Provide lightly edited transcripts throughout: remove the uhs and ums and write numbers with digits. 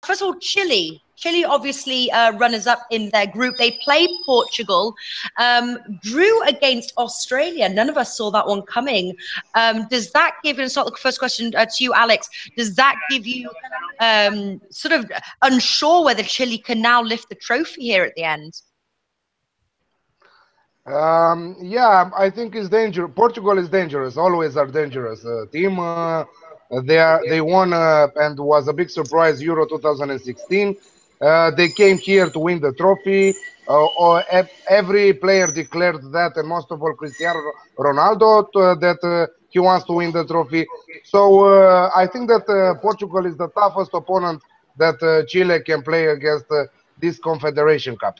first of all, Chile. Chile obviously runners-up in their group. They played Portugal, drew against Australia. None of us saw that one coming. Does that give, and it's not the first question to you, Alex, does that give you sort of unsure whether Chile can now lift the trophy here at the end? Yeah, I think it's dangerous. Portugal is dangerous. Always are dangerous team. They won and was a big surprise Euro 2016. They came here to win the trophy. Every player declared that, and most of all Cristiano Ronaldo, that he wants to win the trophy. So I think that Portugal is the toughest opponent that Chile can play against this Confederation Cup.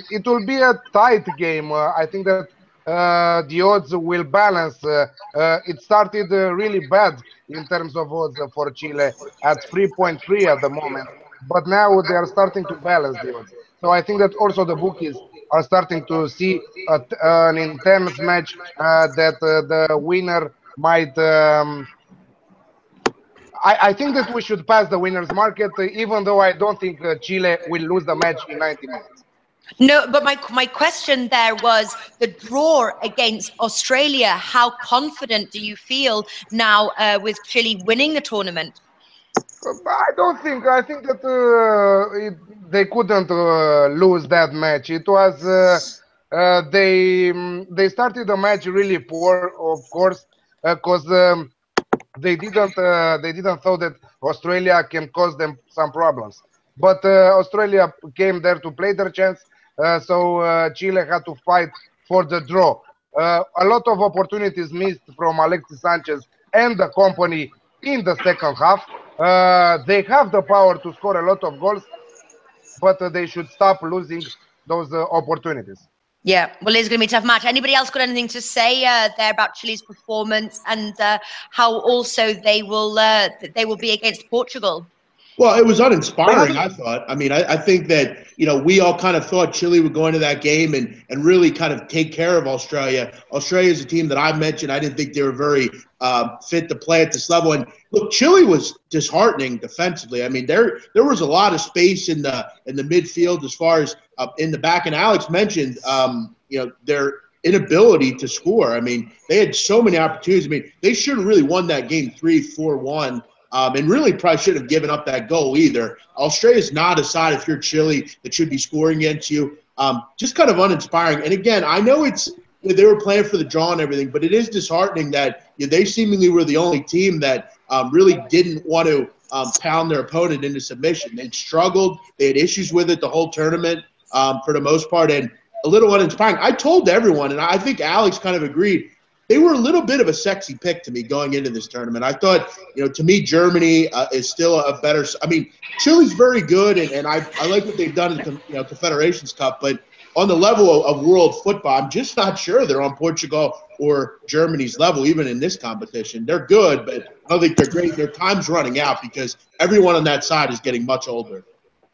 It will be a tight game. I think that the odds will balance. It started really bad in terms of odds for Chile at 3.3 at the moment, but now they are starting to balance the odds. So I think that also the bookies are starting to see an intense match that the winner might. I think that we should pass the winners market, even though I don't think Chile will lose the match in 90 minutes. No, but my question there was the draw against Australia. How confident do you feel now with Chile winning the tournament? I don't think. I think that they couldn't lose that match. It was they started the match really poor, of course, because they didn't thought that Australia can cause them some problems. But Australia came there to play their chance, so Chile had to fight for the draw. A lot of opportunities missed from Alexis Sanchez and the company in the second half. They have the power to score a lot of goals, but they should stop losing those opportunities. Yeah, well, it's going to be a tough match. Anybody else got anything to say there about Chile's performance and how also they will be against Portugal? Well, it was uninspiring, I thought. I mean, I think that, we all kind of thought Chile would go into that game and really kind of take care of Australia. Australia is a team that I mentioned. I didn't think they were very fit to play at this level. And look, Chile was disheartening defensively. I mean, there was a lot of space in the midfield as far as in the back. And Alex mentioned, their inability to score. I mean, they had so many opportunities. I mean, they should have really won that game 3-4-1. And really probably shouldn't have given up that goal either. Australia's not a side, if you're Chile, that should be scoring against you. Just kind of uninspiring. And again, I know they were playing for the draw and everything, but it is disheartening that they seemingly were the only team that really didn't want to pound their opponent into submission. They struggled. They had issues with it the whole tournament for the most part, and a little uninspiring. I told everyone, and I think Alex kind of agreed, they were a little bit of a sexy pick to me going into this tournament. I thought, to me, Germany is still a better – I mean, Chile's very good, and I like what they've done in the Confederations Cup, but on the level of world football, I'm just not sure they're on Portugal or Germany's level, even in this competition. They're good, but I don't think they're great. Their time's running out because everyone on that side is getting much older.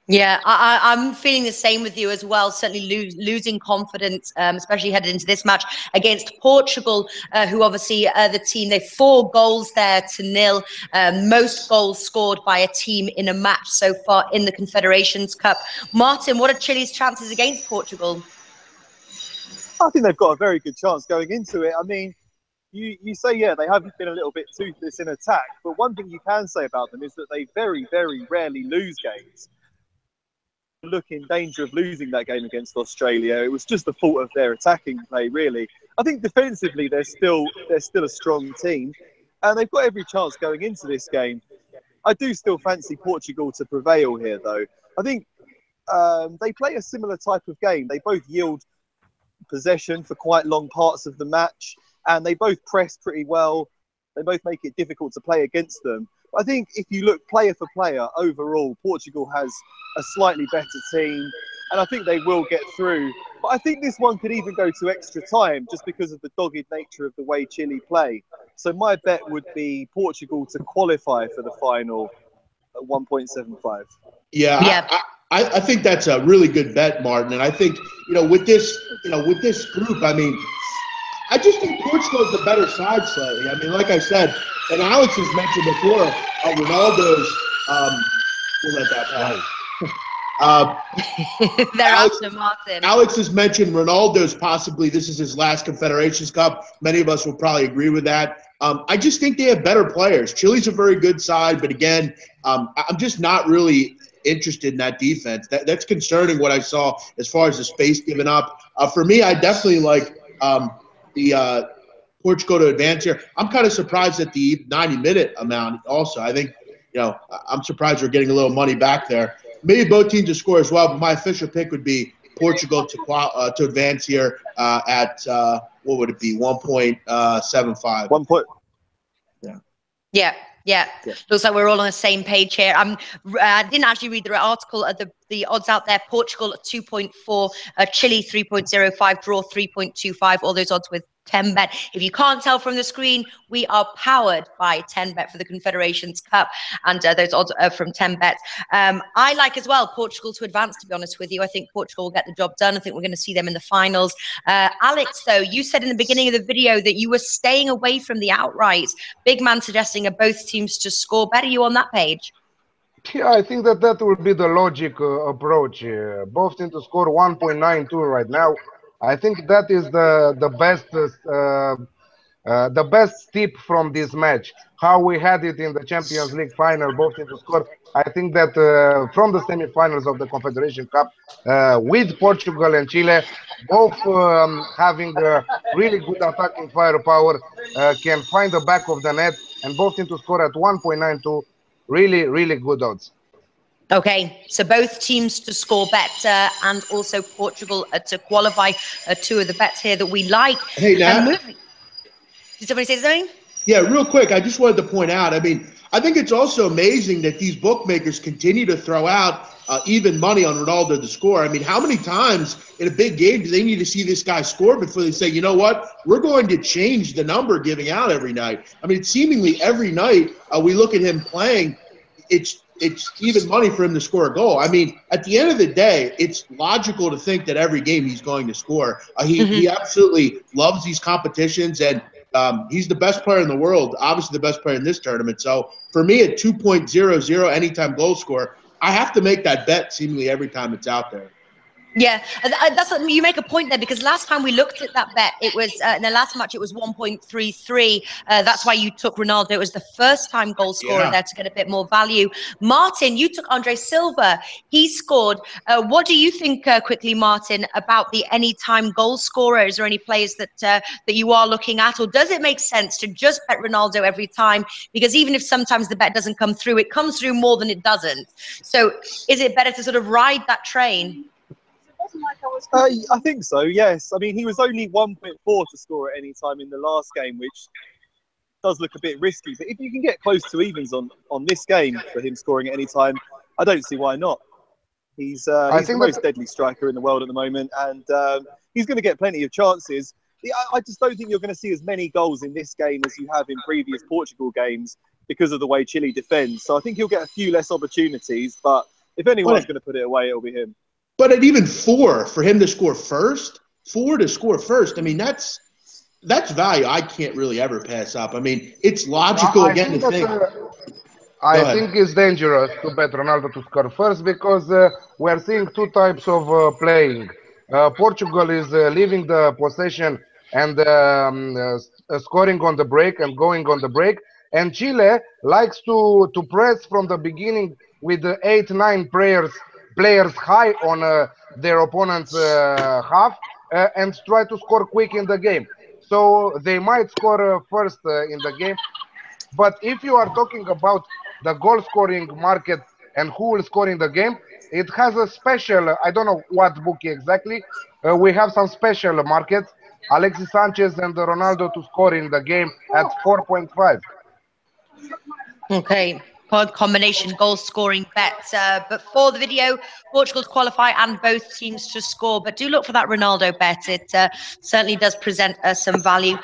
Yeah, I'm feeling the same with you as well. Certainly losing confidence, especially headed into this match against Portugal, who obviously the team, they 4 goals there to 0. Most goals scored by a team in a match so far in the Confederations Cup. Martin, what are Chile's chances against Portugal? I think they've got a very good chance going into it. I mean, you say, yeah, they haven't been a little bit toothless in attack, but one thing you can say about them is that they very, very rarely lose games. Look in danger of losing that game against Australia. It was just the fault of their attacking play, really. I think defensively they're still a strong team, and they've got every chance going into this game. I do still fancy Portugal to prevail here, though. I think they play a similar type of game. They both yield possession for quite long parts of the match, and they both press pretty well. They both make it difficult to play against them. I think if you look player for player, overall, Portugal has a slightly better team, and I think they will get through. But I think this one could even go to extra time just because of the dogged nature of the way Chile play. So my bet would be Portugal to qualify for the final at 1.75. Yeah. I think that's a really good bet, Martin. And I think, with this group, I mean, I just think Portugal is the better side slightly. I mean, like I said, and Alex has mentioned before, Ronaldo's We'll let that pass. They're after Martin. Alex has mentioned Ronaldo's possibly this is his last Confederations Cup. Many of us will probably agree with that. I just think they have better players. Chile's a very good side, but again, I'm just not really interested in that defense. That's concerning what I saw as far as the space given up. For me, I definitely like the Portugal to advance here. I'm kind of surprised at the 90-minute amount also. I think, I'm surprised we're getting a little money back there. Maybe both teams to score as well, but my official pick would be Portugal to advance here at, what would it be, 1.75. 1 point. Yeah. Looks like we're all on the same page here. I didn't actually read the article. The odds out there: Portugal at 2.4, Chile 3.05, draw 3.25. All those odds with 10bet. If you can't tell from the screen, we are powered by 10bet for the Confederations Cup, and those odds are from 10bet. I like as well Portugal to advance, to be honest with you. I think Portugal will get the job done. I think we're going to see them in the finals. Alex, though, you said in the beginning of the video that you were staying away from the outrights. Big man suggesting both teams to score. Bet, are you on that page? Yeah, I think that would be the logic approach. Both teams to score 1.92 right now. I think that is the best tip from this match. How we had it in the Champions League final, both teams to score. I think that from the semifinals of the Confederation Cup, with Portugal and Chile, both having really good attacking firepower, can find the back of the net, and both teams to score at 1.92. Really, really good odds. Okay, so both teams to score better, and also Portugal to qualify. Two of the bets here that we like. Hey, Nat. Did somebody say something? Yeah, real quick. I just wanted to point out, I think it's also amazing that these bookmakers continue to throw out even money on Ronaldo to score. How many times in a big game do they need to see this guy score before they say, you know what, we're going to change the number giving out every night? Seemingly every night we look at him playing, it's even money for him to score a goal. At the end of the day, it's logical to think that every game he's going to score. He absolutely loves these competitions, and he's the best player in the world, obviously the best player in this tournament. So for me, at 2.00 anytime goal score, I have to make that bet seemingly every time it's out there. Yeah, that's you make a point there, because last time we looked at that bet, it was in the last match it was 1.33. That's why you took Ronaldo. It was the first time goal scorer there to get a bit more value. Martin, you took Andre Silva. He scored. What do you think, quickly, Martin, about the anytime goal scorer? Is there any players that you are looking at, or does it make sense to just bet Ronaldo every time? Because even if sometimes the bet doesn't come through, it comes through more than it doesn't. So is it better to sort of ride that train? I think so, yes. He was only 1.4 to score at any time in the last game, which does look a bit risky. But if you can get close to evens on this game for him scoring at any time, I don't see why not. He's the most deadly striker in the world at the moment, and he's going to get plenty of chances. I just don't think you're going to see as many goals in this game as you have in previous Portugal games because of the way Chile defends. So I think he'll get a few less opportunities, but if anyone's going to put it away, it'll be him. But at even 4 for him to score first, that's value I can't really ever pass up. It's logical again to think. I think it's dangerous to bet Ronaldo to score first, because we're seeing two types of playing. Portugal is leaving the possession and scoring on the break and going on the break, and Chile likes to press from the beginning with 8-9 players high on their opponent's half and try to score quick in the game. So they might score first in the game. But if you are talking about the goal scoring market and who will score in the game, it has a special, I don't know what bookie exactly. We have some special markets. Alexis Sanchez and Ronaldo to score in the game at 4.5. Okay. Combination goal scoring bets, but for the video, Portugal to qualify and both teams to score. But do look for that Ronaldo bet. It certainly does present some value.